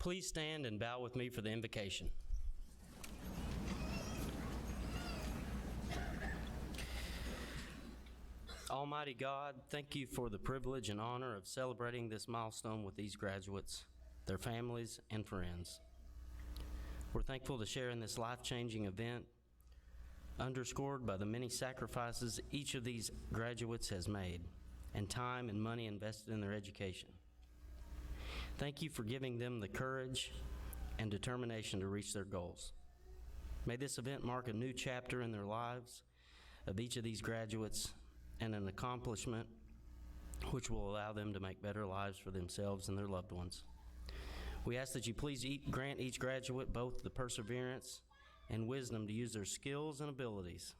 Please stand and bow with me for the invocation. Almighty God, thank you for the privilege and honor of celebrating this milestone with these graduates, their families, and friends. We're thankful to share in this life-changing event, underscored by the many sacrifices each of these graduates has made, and time and money invested in their education. Thank you for giving them the courage and determination to reach their goals. May this event mark a new chapter in their lives of each of these graduates and an accomplishment which will allow them to make better lives for themselves and their loved ones. We ask that you please grant each graduate both the perseverance and wisdom to use their skills and abilities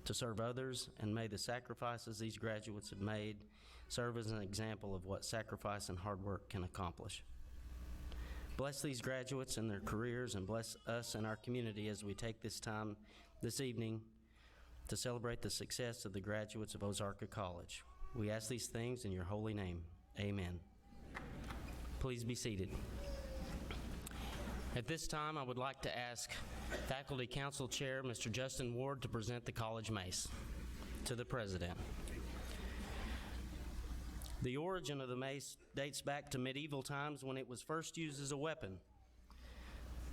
to serve others, and may the sacrifices these graduates have made serve as an example of what sacrifice and hard work can accomplish. Bless these graduates and their careers, and bless us and our community as we take this time this evening to celebrate the success of the graduates of Ozarka College. We ask these things in your holy name. Amen. Please be seated. At this time, I would like to ask Faculty Council Chair, Mr. Justin Ward, to present the college mace to the President. The origin of the mace dates back to medieval times when it was first used as a weapon.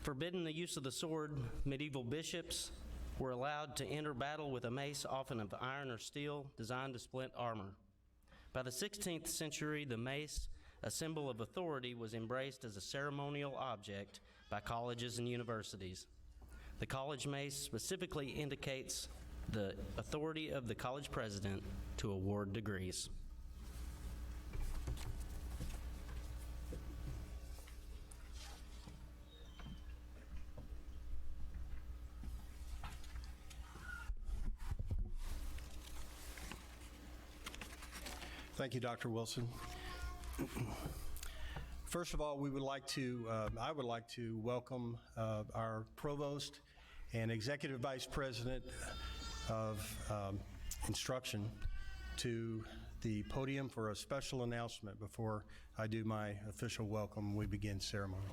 Forbidding the use of the sword, medieval bishops were allowed to enter battle with a mace, often of iron or steel, designed to splint armor. By the 16th century, the mace, a symbol of authority, was embraced as a ceremonial object by colleges and universities. The college mace specifically indicates the authority of the college president to award degrees. Thank you, Dr. Wilson. First of all, I would like to welcome our Provost and Executive Vice President of Instruction to the podium for a special announcement before I do my official welcome and we begin ceremony.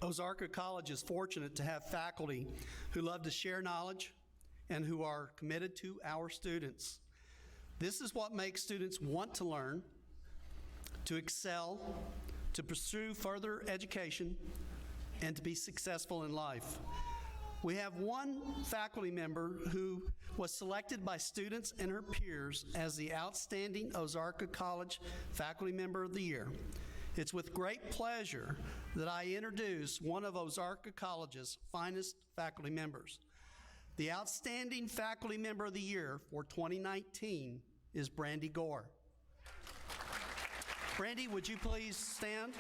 Ozarka College is fortunate to have faculty who love to share knowledge and who are committed to our students. This is what makes students want to learn, to excel, to pursue further education, and to be successful in life. We have one faculty member who was selected by students and her peers as the Outstanding Ozarka College Faculty Member of the Year. It's with great pleasure that I introduce one of Ozarka College's finest faculty members. The Outstanding Faculty Member of the Year for 2019 is Brandy Gore. Brandy, would you please stand?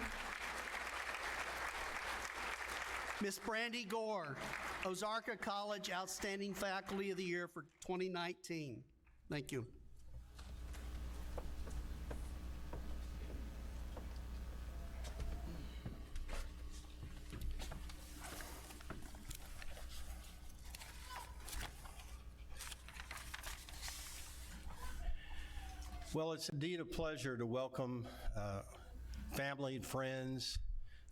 Miss Brandy Gore, Ozarka College Outstanding Faculty of the Year for 2019. Thank you. Well, it's indeed a pleasure to welcome family and friends,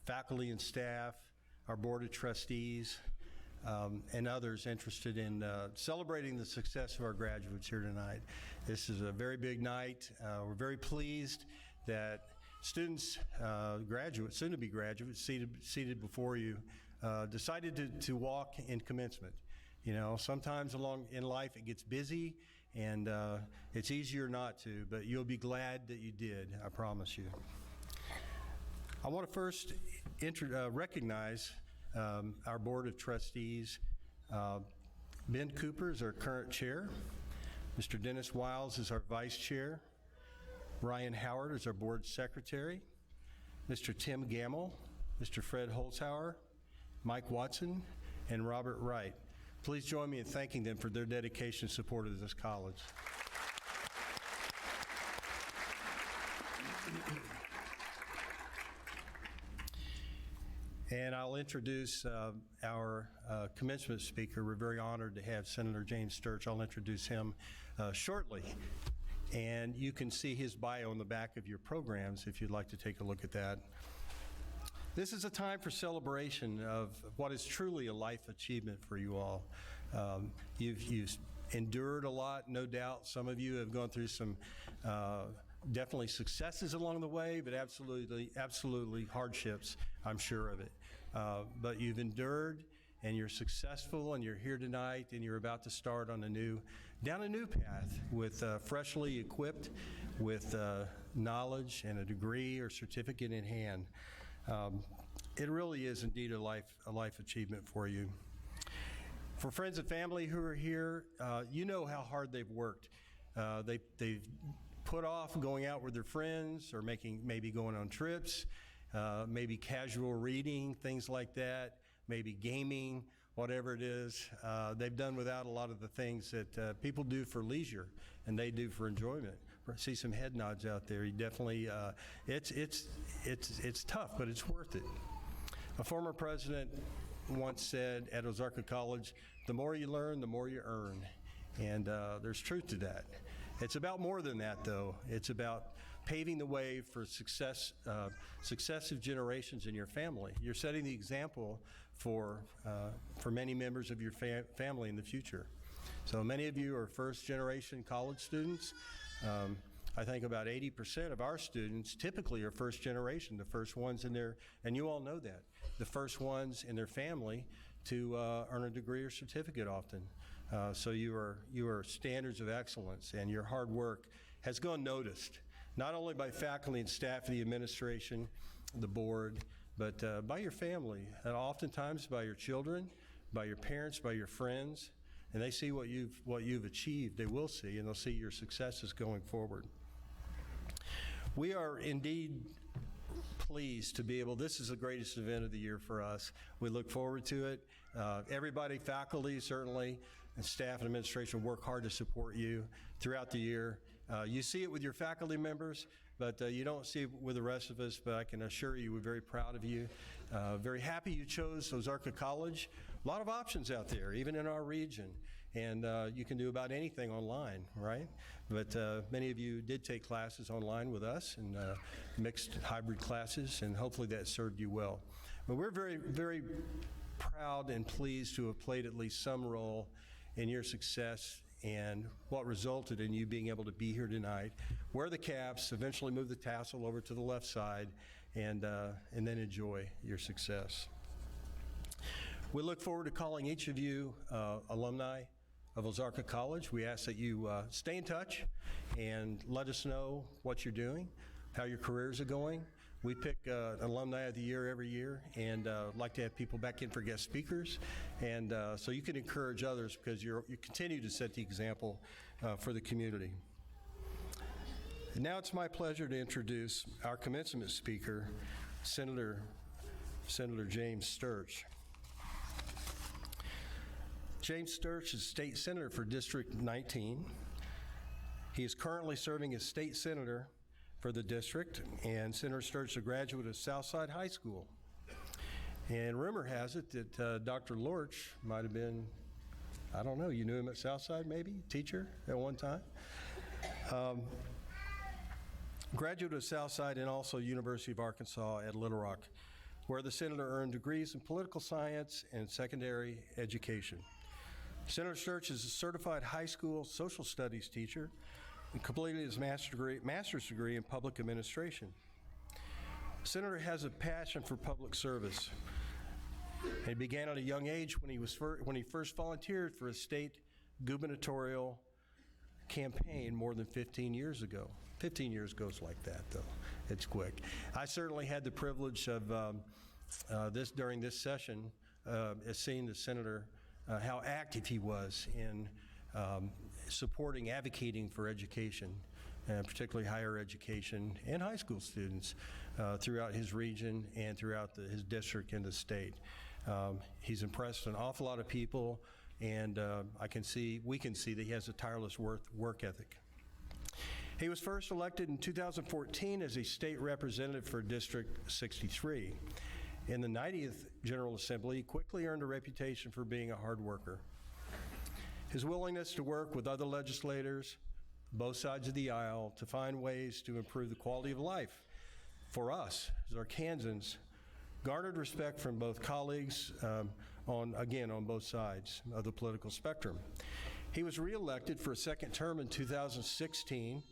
faculty and staff, our Board of Trustees, and others interested in celebrating the success of our graduates here tonight. This is a very big night. We're very pleased that students, graduates, soon-to-be graduates, seated before you, decided to walk in commencement. You know, sometimes along in life it gets busy and it's easier not to, but you'll be glad that you did, I promise you. I want to first recognize our Board of Trustees. Ben Cooper is our current chair. Mr. Dennis Wiles is our vice chair. Ryan Howard is our board secretary. Mr. Tim Gamble, Mr. Fred Holzhauer, Mike Watson, and Robert Wright. Please join me in thanking them for their dedication and support of this college. And I'll introduce our commencement speaker. We're very honored to have Senator James Sturge. I'll introduce him shortly. And you can see his bio in the back of your programs if you'd like to take a look at that. This is a time for celebration of what is truly a life achievement for you all. You've endured a lot, no doubt. Some of you have gone through some definitely successes along the way, but absolutely hardships, I'm sure of it. But you've endured, and you're successful, and you're here tonight, and you're about to start on down a new path with freshly equipped with knowledge and a degree or certificate in hand. It really is indeed a life achievement for you. For friends and family who are here, you know how hard they've worked. They've put off going out with their friends or maybe going on trips, maybe casual reading, things like that, maybe gaming, whatever it is. They've done without a lot of the things that people do for leisure and they do for enjoyment. I see some head nods out there. You definitely, it's tough, but it's worth it. A former president once said at Ozarka College, the more you learn, the more you earn. And there's truth to that. It's about more than that, though. It's about paving the way for successive generations in your family. You're setting the example for many members of your family in the future. So many of you are first-generation college students. I think about 80% of our students typically are first generation, the first ones in their, and you all know that, the first ones in their family to earn a degree or certificate often. So you are standards of excellence, and your hard work has gone noticed, not only by faculty and staff of the administration, the board, but by your family, and oftentimes by your children, by your parents, by your friends, and they see what you've achieved. They will see, and they'll see your successes going forward. We are indeed pleased to be able, this is the greatest event of the year for us. We look forward to it. Everybody, faculty certainly, and staff and administration work hard to support you throughout the year. You see it with your faculty members, but you don't see it with the rest of us, but I can assure you we're very proud of you. Very happy you chose Ozarka College. A lot of options out there, even in our region, and you can do about anything online, right? But many of you did take classes online with us, and mixed hybrid classes, and hopefully that served you well. But we're very, very proud and pleased to have played at least some role in your success and what resulted in you being able to be here tonight, wear the caps, eventually move the tassel over to the left side, and then enjoy your success. We look forward to calling each of you alumni of Ozarka College. We ask that you stay in touch and let us know what you're doing, how your careers are going. We pick Alumni of the Year every year, and like to have people back in for guest speakers, and so you can encourage others because you continue to set the example for the community. And now it's my pleasure to introduce our commencement speaker, Senator James Sturge. James Sturge is State Senator for District 19. He is currently serving as State Senator for the district, and Senator Sturge is a graduate of Southside High School. And rumor has it that Dr. Lorch might have been, I don't know, you knew him at Southside maybe, teacher at one time? Graduate of Southside and also University of Arkansas at Little Rock, where the senator earned degrees in political science and secondary education. Senator Sturge is a certified high school social studies teacher and completed his master's degree in public administration. Senator has a passion for public service. He began at a young age when he first volunteered for a state gubernatorial campaign more than 15 years ago. 15 years goes like that, though. It's quick. I certainly had the privilege of during this session, seeing the senator, how active he was in supporting, advocating for education, particularly higher education and high school students throughout his region and throughout his district and the state. He's impressed an awful lot of people, and we can see that he has a tireless work ethic. He was first elected in 2014 as a state representative for District 63, In the 90th General Assembly, he quickly earned a reputation for being a hard worker. His willingness to work with other legislators, both sides of the aisle, to find ways to improve the quality of life for us as Arkansans garnered respect from both colleagues on both sides of the political spectrum. He was reelected for a second term in 2016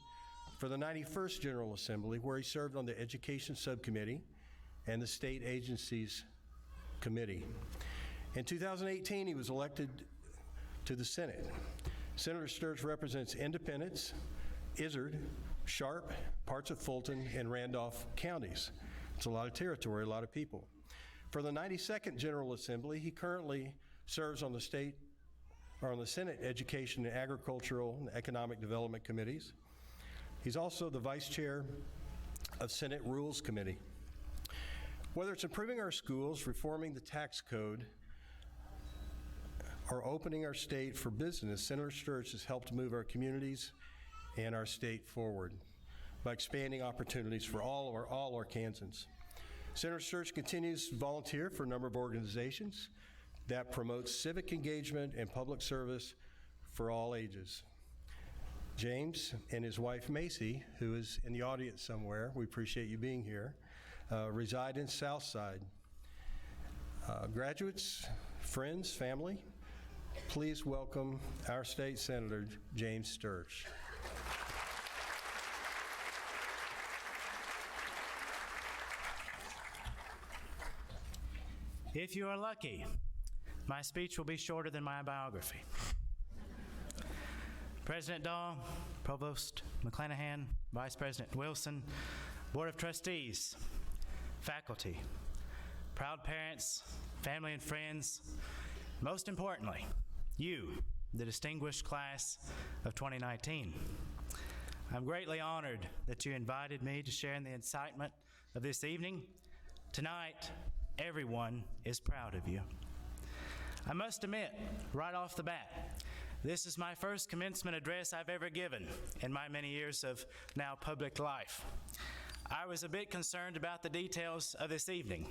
for the 91st General Assembly, where he served on the Education Subcommittee and the State Agencies Committee. In 2018, he was elected to the Senate. Senator Sturge represents Independence, Izard, Sharp, parts of Fulton, and Randolph counties. It's a lot of territory, a lot of people. For the 92nd General Assembly, he currently serves on the Senate Education and Agricultural and Economic Development Committees. He's also the Vice Chair of Senate Rules Committee. Whether it's improving our schools, reforming the tax code, or opening our state for business, Senator Sturge has helped move our communities and our state forward by expanding opportunities for all Arkansans. Senator Sturge continues to volunteer for a number of organizations that promote civic engagement and public service for all ages. James and his wife Macy, who is in the audience somewhere, we appreciate you being here, reside in Southside. Graduates, friends, family, please welcome our state senator, James Sturge. If you are lucky, my speech will be shorter than my biography. President Dahl, Provost McClanahan, Vice President Wilson, Board of Trustees, faculty, proud parents, family and friends, most importantly, you, the distinguished class of 2019. I'm greatly honored that you invited me to share in the excitement of this evening. Tonight, everyone is proud of you. I must admit, right off the bat, this is my first commencement address I've ever given in my many years of now public life. I was a bit concerned about the details of this evening,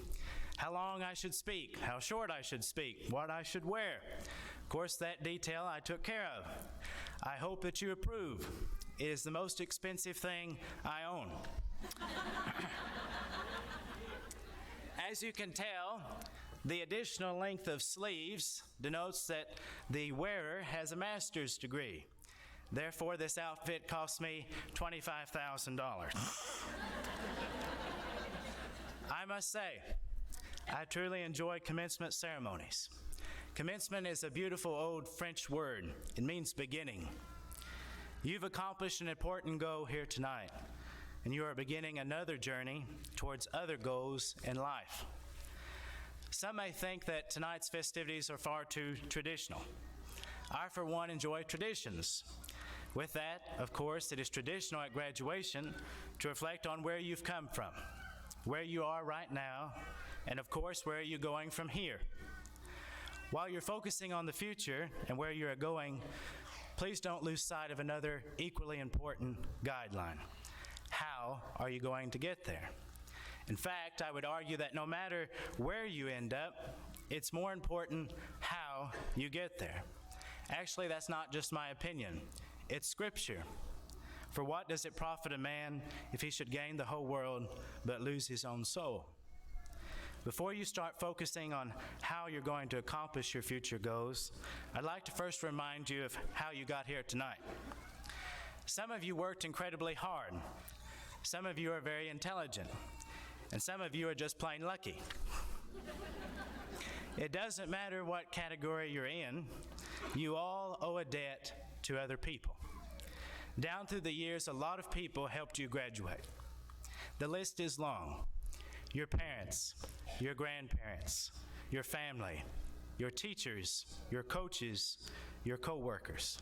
how long I should speak, how short I should speak, what I should wear. Of course, that detail I took care of. I hope that you approve. It is the most expensive thing I own. As you can tell, the additional length of sleeves denotes that the wearer has a master's degree. Therefore, this outfit cost me $25,000. I must say, I truly enjoy commencement ceremonies. Commencement is a beautiful old French word. It means beginning. You've accomplished an important goal here tonight, and you are beginning another journey towards other goals in life. Some may think that tonight's festivities are far too traditional. I, for one, enjoy traditions. With that, of course, it is traditional at graduation to reflect on where you've come from, where you are right now, and of course, where are you going from here. While you're focusing on the future and where you're going, please don't lose sight of another equally important guideline. How are you going to get there? In fact, I would argue that no matter where you end up, it's more important how you get there. Actually, that's not just my opinion. It's Scripture. For what does it profit a man if he should gain the whole world but lose his own soul? Before you start focusing on how you're going to accomplish your future goals, I'd like to first remind you of how you got here tonight. Some of you worked incredibly hard. Some of you are very intelligent. And some of you are just plain lucky. It doesn't matter what category you're in, you all owe a debt to other people. Down through the years, a lot of people helped you graduate. The list is long. Your parents, your grandparents, your family, your teachers, your coaches, your co-workers.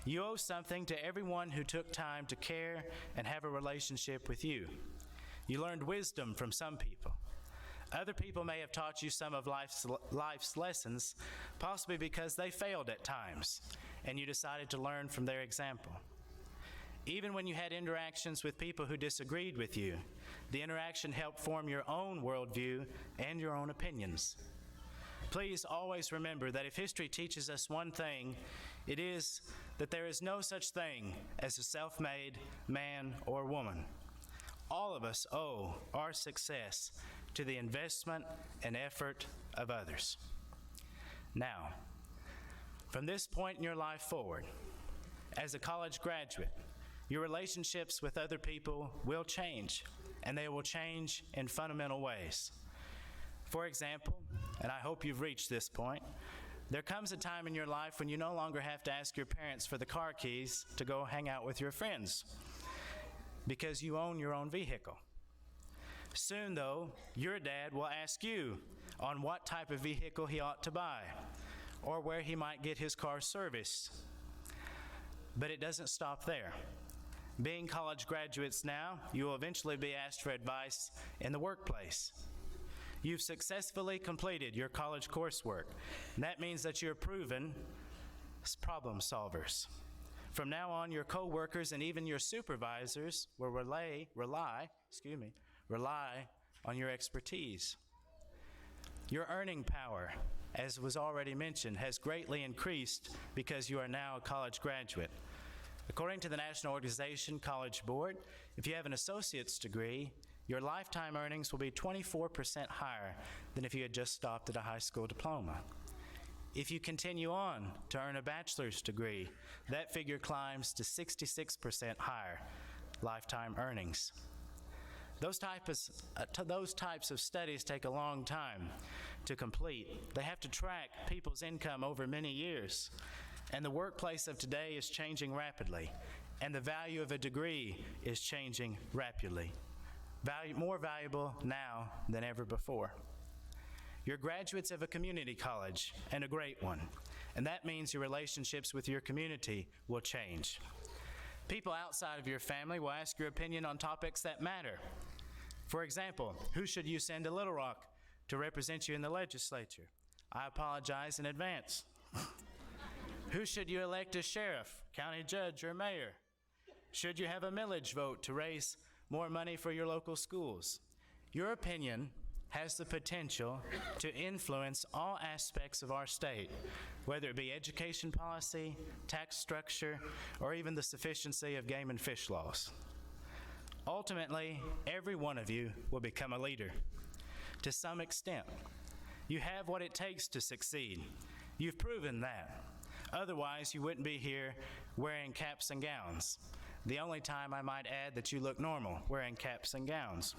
You owe something to everyone who took time to care and have a relationship with you. You learned wisdom from some people. Other people may have taught you some of life's lessons, possibly because they failed at times, and you decided to learn from their example. Even when you had interactions with people who disagreed with you, The interaction helped form your own worldview and your own opinions. Please always remember that if history teaches us one thing, it is that there is no such thing as a self-made man or woman. All of us owe our success to the investment and effort of others. Now, from this point in your life forward, as a college graduate, your relationships with other people will change, and they will change in fundamental ways. For example, and I hope you've reached this point, there comes a time in your life when you no longer have to ask your parents for the car keys to go hang out with your friends, because you own your own vehicle. Soon, though, your dad will ask you on what type of vehicle he ought to buy, or where he might get his car serviced. But it doesn't stop there. Being college graduates now, you will eventually be asked for advice in the workplace. You've successfully completed your college coursework, and that means that you're proven problem solvers. From now on, your coworkers and even your supervisors will rely on your expertise. Your earning power, as was already mentioned, has greatly increased because you are now a college graduate. According to the National Organization College Board, if you have an associate's degree, your lifetime earnings will be 24% higher than if you had just stopped at a high school diploma. If you continue on to earn a bachelor's degree, that figure climbs to 66% higher lifetime earnings. Those types of studies take a long time to complete. They have to track people's income over many years. And the workplace of today is changing rapidly, and the value of a degree is changing rapidly. More valuable now than ever before. You're graduates of a community college, and a great one, and that means your relationships with your community will change. People outside of your family will ask your opinion on topics that matter. For example, who should you send to Little Rock to represent you in the legislature? I apologize in advance. Who should you elect as sheriff, county judge, or mayor? Should you have a millage vote to raise more money for your local schools? Your opinion has the potential to influence all aspects of our state, whether it be education policy, tax structure, or even the sufficiency of game and fish laws. Ultimately, every one of you will become a leader. To some extent, you have what it takes to succeed. You've proven that. Otherwise, you wouldn't be here wearing caps and gowns. The only time I might add that you look normal, wearing caps and gowns.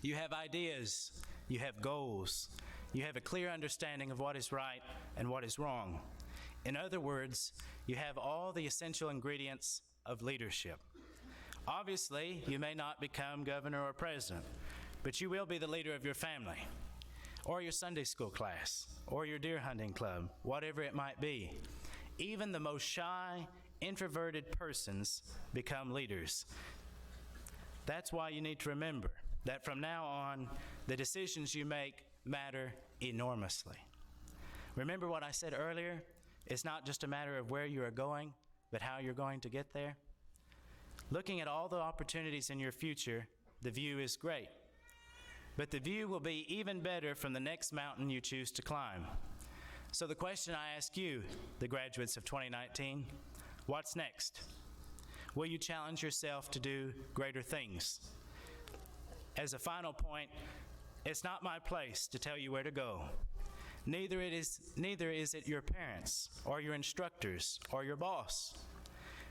You have ideas, you have goals, you have a clear understanding of what is right and what is wrong. In other words, you have all the essential ingredients of leadership. Obviously, you may not become governor or president, but you will be the leader of your family, or your Sunday school class, or your deer hunting club, whatever it might be. Even the most shy, introverted persons become leaders. That's why you need to remember that from now on, the decisions you make matter enormously. Remember what I said earlier? It's not just a matter of where you are going, but how you're going to get there. Looking at all the opportunities in your future, the view is great. But the view will be even better from the next mountain you choose to climb. So the question I ask you, the graduates of 2019, what's next? Will you challenge yourself to do greater things? As a final point, it's not my place to tell you where to go. Neither is it your parents or your instructors or your boss.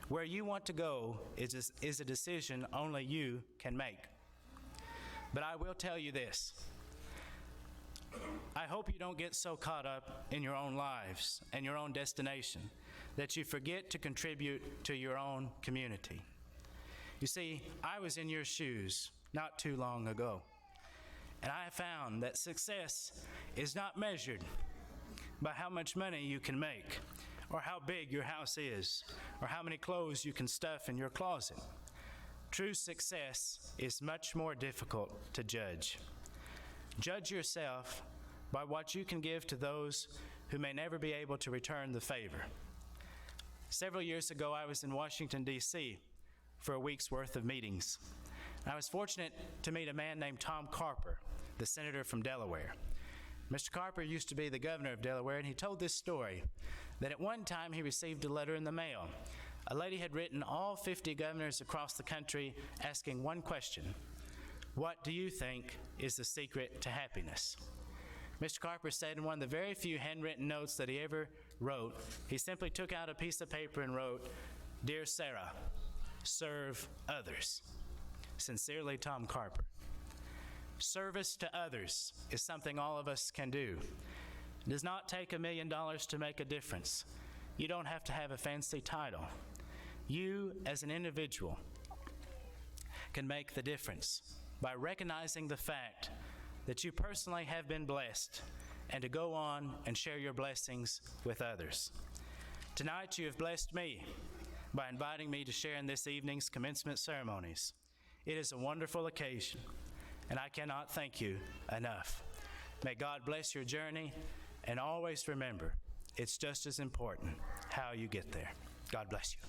Where you want to go is a decision only you can make. But I will tell you this. I hope you don't get so caught up in your own lives and your own destination that you forget to contribute to your own community. You see, I was in your shoes not too long ago, and I found that success is not measured by how much money you can make, or how big your house is, or how many clothes you can stuff in your closet. True success is much more difficult to judge. Judge yourself by what you can give to those who may never be able to return the favor. Several years ago, I was in Washington, D.C. for a week's worth of meetings. I was fortunate to meet a man named Tom Carper, the senator from Delaware. Mr. Carper used to be the governor of Delaware, and he told this story, that at one time he received a letter in the mail. A lady had written all 50 governors across the country asking one question: what do you think is the secret to happiness? Mr. Carper said in one of the very few handwritten notes that he ever wrote, he simply took out a piece of paper and wrote, "Dear Sarah, serve others. Sincerely, Tom Carper." Service to others is something all of us can do. It does not take $1 million to make a difference. You don't have to have a fancy title. You, as an individual, can make the difference by recognizing the fact that you personally have been blessed and to go on and share your blessings with others. Tonight, you have blessed me by inviting me to share in this evening's commencement ceremonies. It is a wonderful occasion, and I cannot thank you enough. May God bless your journey, and always remember, it's just as important how you get there. God bless you.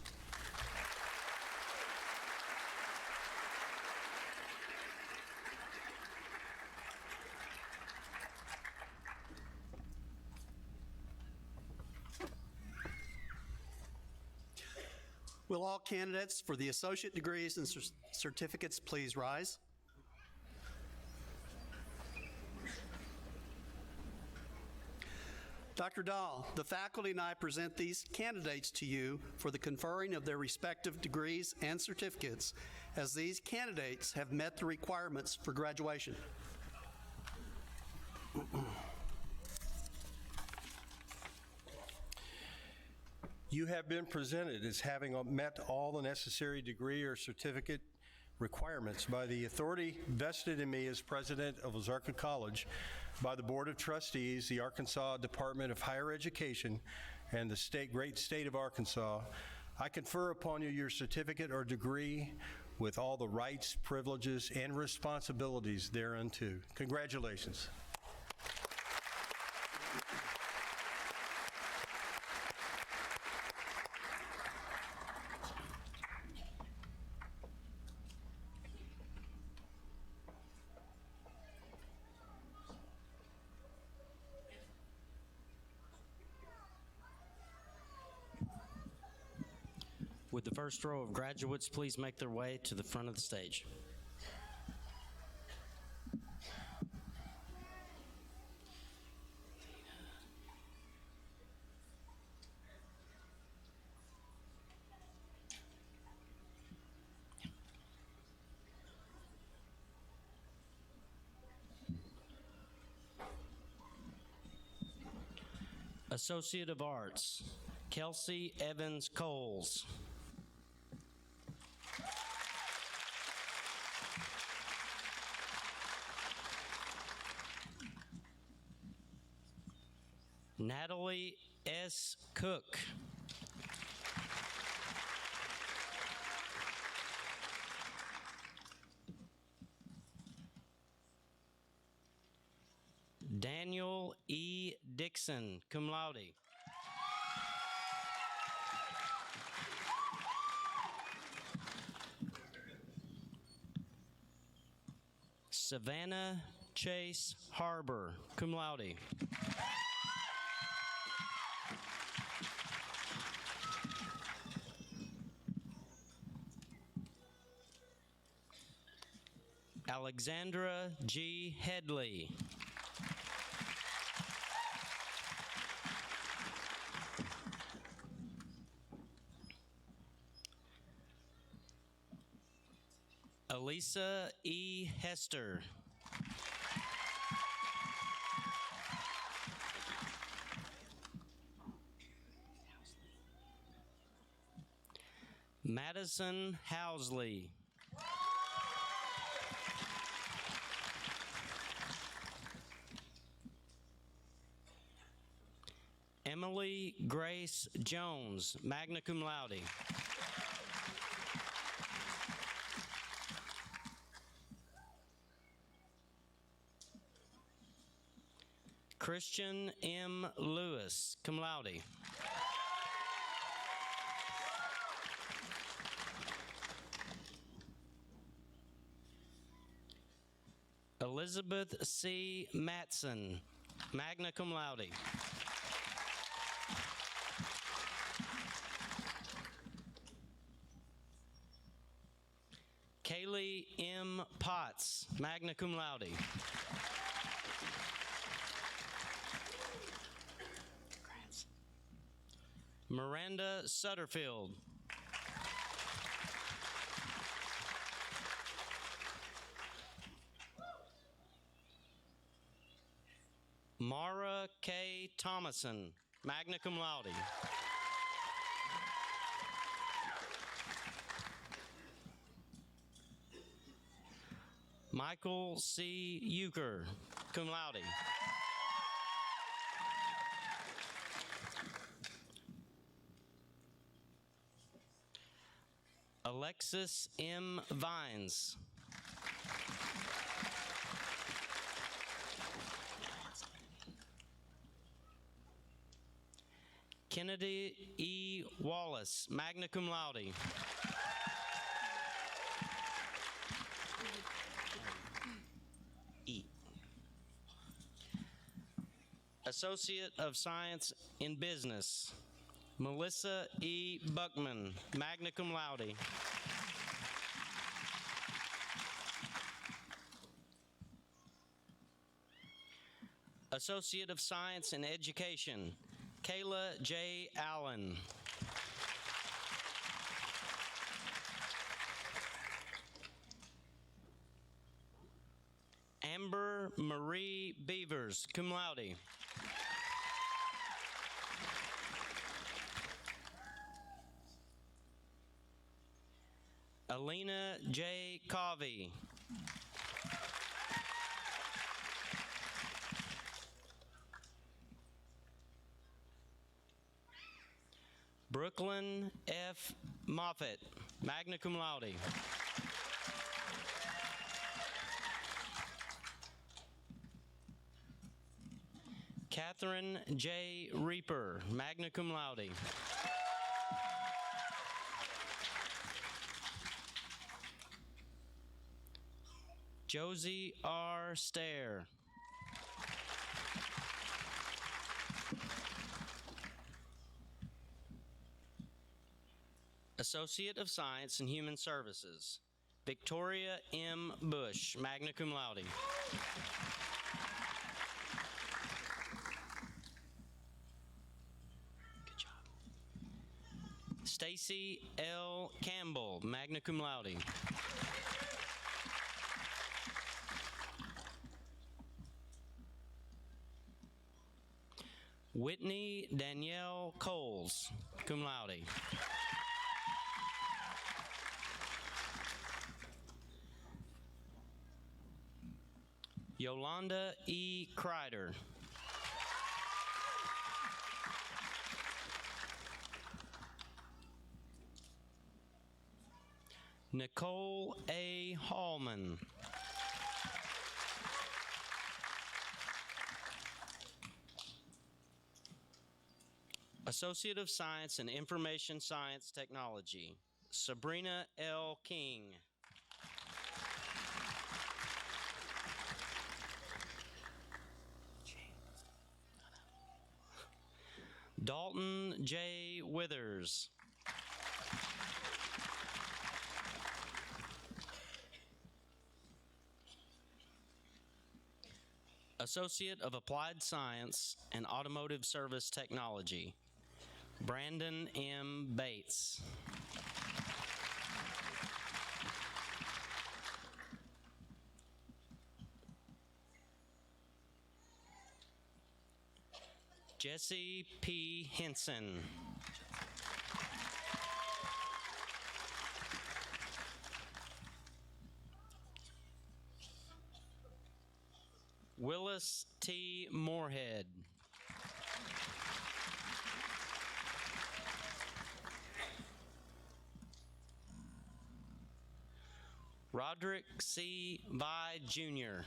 Will all candidates for the associate degrees and certificates please rise? Dr. Dahl, the faculty and I present these candidates to you for the conferring of their respective degrees and certificates, as these candidates have met the requirements for graduation. You have been presented as having met all the necessary degree or certificate requirements by the authority vested in me as president of Ozarka College by the Board of Trustees, the Arkansas Department of Higher Education, and the great state of Arkansas. I confer upon you your certificate or degree with all the rights, privileges, and responsibilities thereunto. Congratulations. Would the first row of graduates please make their way to the front of the stage? Associate of Arts, Kelsey Evans Coles. Natalie S. Cook. Daniel E. Dixon, cum laude. Savannah Chase Harbor, cum laude. Alexandra G. Headley. Elisa E. Hester. Madison Housley. Emily Grace Jones, magna cum laude. Christian M. Lewis, cum laude. Elizabeth C. Matson, magna cum laude. Kaylee M. Potts, magna cum laude. Miranda Sutterfield. Mara K. Thomason, magna cum laude. Michael C. Euchre, cum laude. Alexis M. Vines. Kennedy E. Wallace, magna cum laude. E. Associate of Science in Business, Melissa E. Buckman, magna cum laude. Associate of Science in Education, Kayla J. Allen. Amber Marie Beavers, cum laude. Alina J. Covey. Brooklyn F. Moffett, magna cum laude. Catherine J. Reaper, magna cum laude. Josie R. Stair. Associate of Science in Human Services, Victoria M. Bush, magna cum laude. Good job. Stacy L. Campbell, magna cum laude. Whitney Danielle Coles, cum laude. Yolanda E. Kreider. Nicole A. Hallman. Associate of Science in Information Science Technology, Sabrina L. King. Dalton J. Withers. Associate of Applied Science and Automotive Service Technology, Brandon M. Bates. Jesse P. Henson. Willis T. Moorhead. Roderick C. Vi Jr.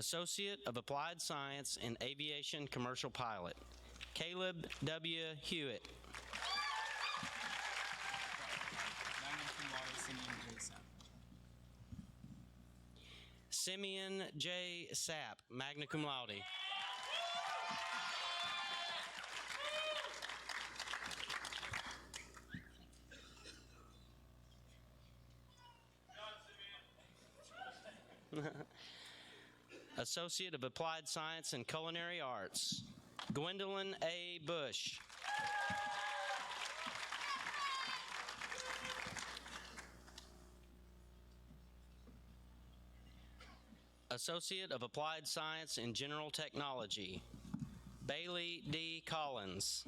Associate of Applied Science in Aviation Commercial Pilot, Caleb W. Hewitt. Simeon J. Sapp, magna cum laude. Associate of Applied Science and Culinary Arts, Gwendolyn A. Bush. Associate of Applied Science in General Technology, Bailey D. Collins.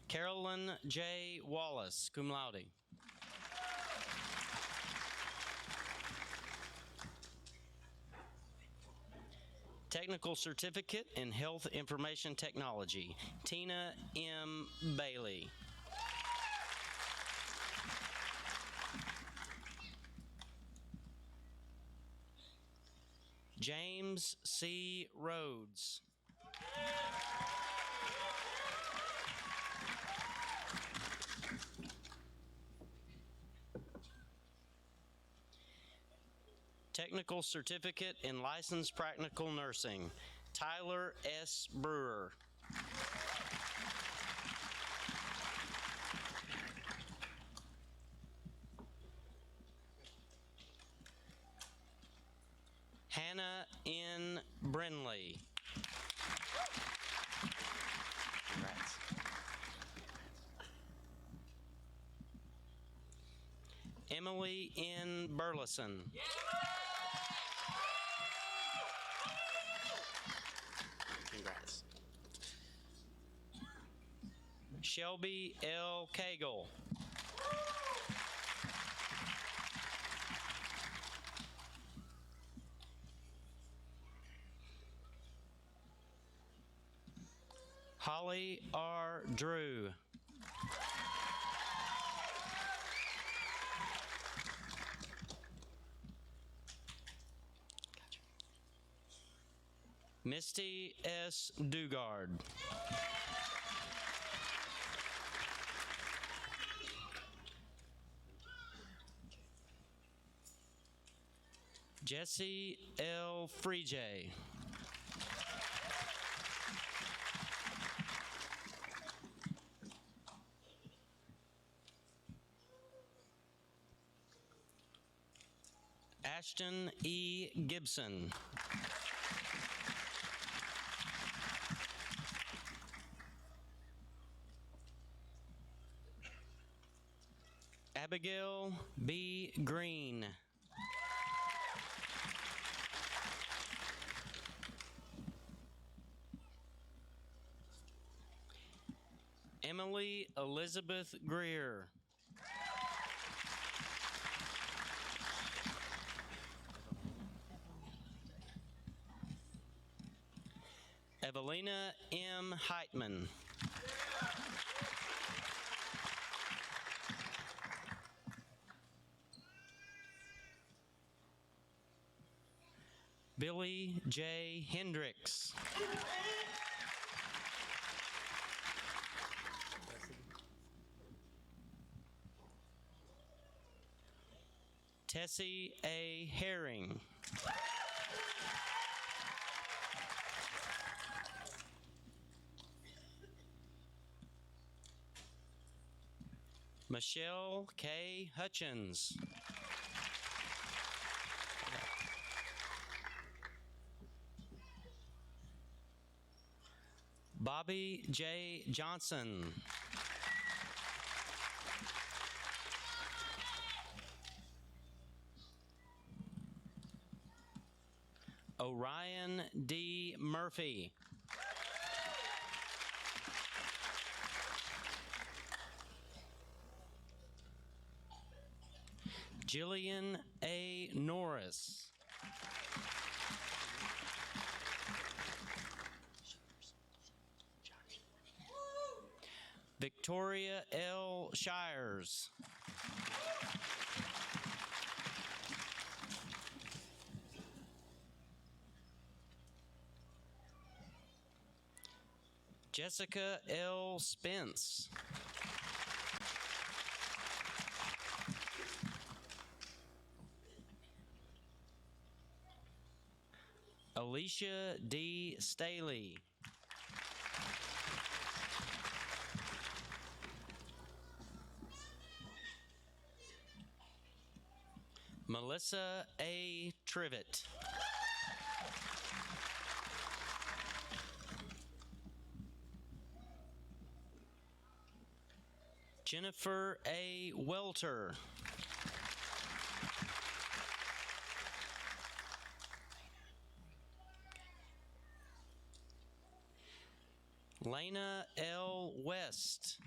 Carolyn J. Wallace, cum laude. Technical Certificate in Health Information Technology, Tina M. Bailey. James C. Rhodes. Technical Certificate in Licensed Practical Nursing, Tyler S. Brewer. Hannah N. Brinley. Congrats. Emily N. Burleson. Congrats. Shelby L. Cagle. Holly R. Drew. Misty S. Dugard. Jesse L. Freejay. Ashton E. Gibson. Abigail B. Green. Emily Elizabeth Greer. Evelina M. Heitman. Billy J. Hendricks. Tessie A. Herring. Michelle K. Hutchins. Bobby J. Johnson. Orion D. Murphy. Jillian A. Norris. Victoria L. Shires. Jessica L. Spence. Alicia D. Staley. Melissa A. Trivet. Jennifer A. Welter. Lena L. West.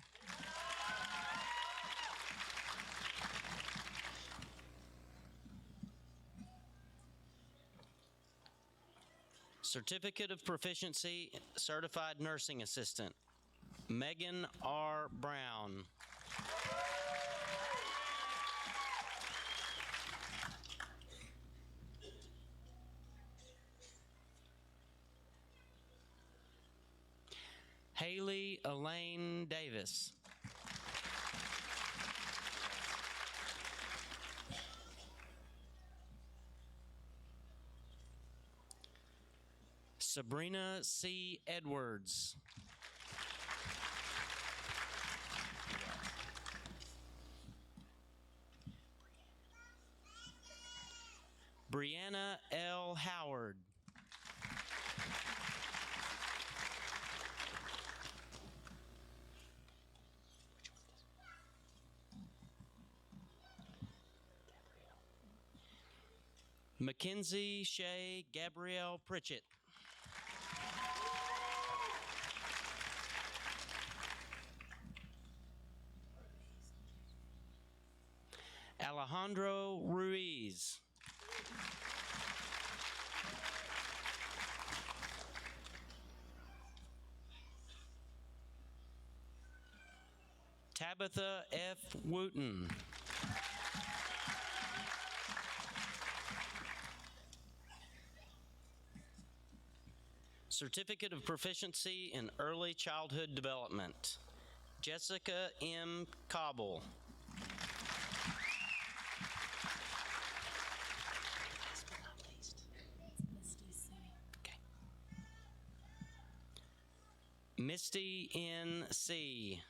Certificate of Proficiency, Certified Nursing Assistant, Megan R. Brown. Haley Elaine Davis. Sabrina C. Edwards. Brianna L. Howard. Mackenzie Shea Gabrielle Pritchett. Alejandro Ruiz. Tabitha F. Wooten. Certificate of Proficiency in Early Childhood Development, Jessica M. Cobble. Misty N. C.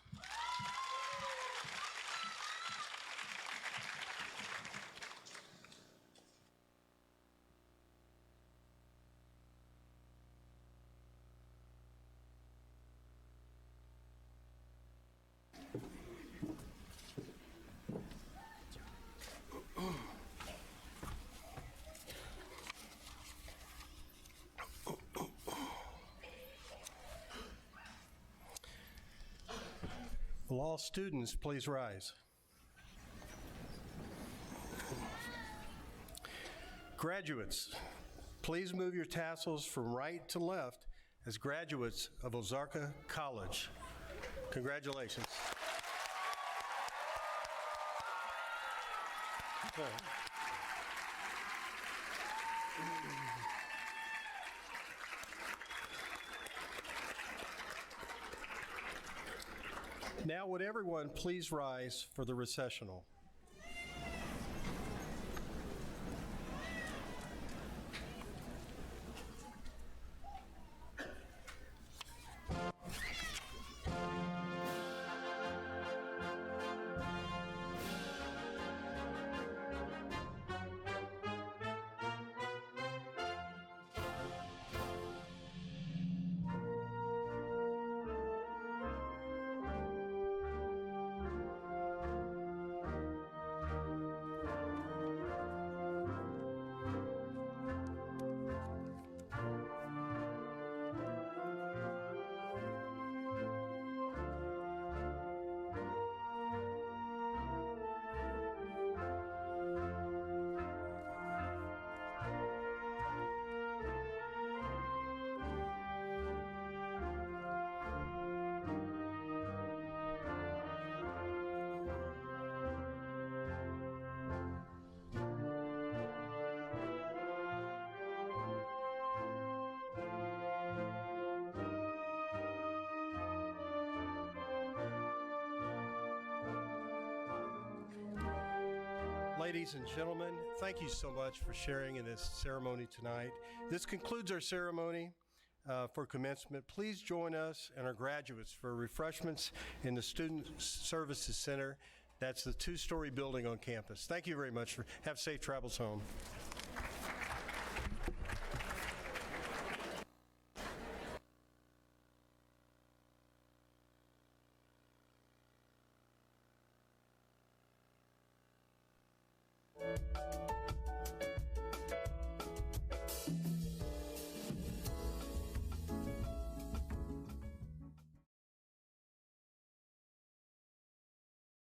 Will all students please rise? Graduates, please move your tassels from right to left as graduates of Ozarka College. Congratulations. Now would everyone please rise for the recessional? Ladies and gentlemen, thank you so much for sharing in this ceremony tonight. This concludes our ceremony for commencement. Please join us and our graduates for refreshments in the Student Services Center. That's the two-story building on campus. Thank you very much. Have safe travels home.